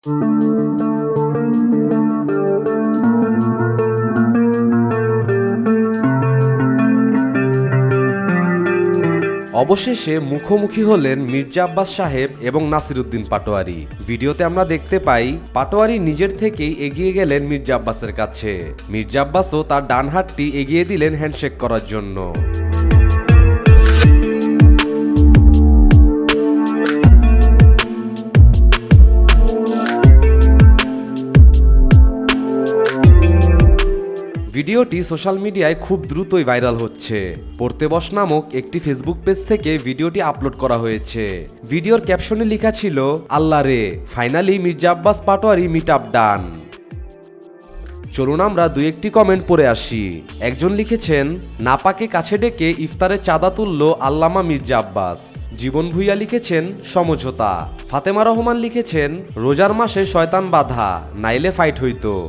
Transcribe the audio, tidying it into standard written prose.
অবশেষে মুখোমুখি হলেন মির্জা আব্বাস সাহেব এবং নাসিরউদ্দিন পাটোয়ারি। ভিডিওতে আমরা দেখতে পাই পাটোয়ারি নিজের থেকেই এগিয়ে গেলেন মির্জা আব্বাসের কাছে। মির্জা আব্বাসও তার ডান হাতটি এগিয়ে দিলেন হ্যান্ডশেক করার জন্য। ভিডিওটি সোশ্যাল মিডিয়ায় খুব দ্রুতই ভাইরাল হচ্ছে। পড়তে বস নামক একটি ফেসবুক পেজ থেকে ভিডিওটি আপলোড করা হয়েছে। ভিডিওর ক্যাপশনে লেখা ছিল, আল্লাহ রে, finally Mirza Abbas Patwari meet up done. চলুন আমরা দুই একটি কমেন্ট পড়ে আসি। একজন লিখেছেন, নাপাকে কাছে ডেকে ইফতারে চাঁদা তুলল আল্লামা মির্জা আব্বাস। জীবন ভুইয়া লিখেছেন, সমঝোতা। ফাতেমা রহমান লিখেছেন, রোজার মাসে শয়তান বাধা, নাইলে ফাইট হইতো।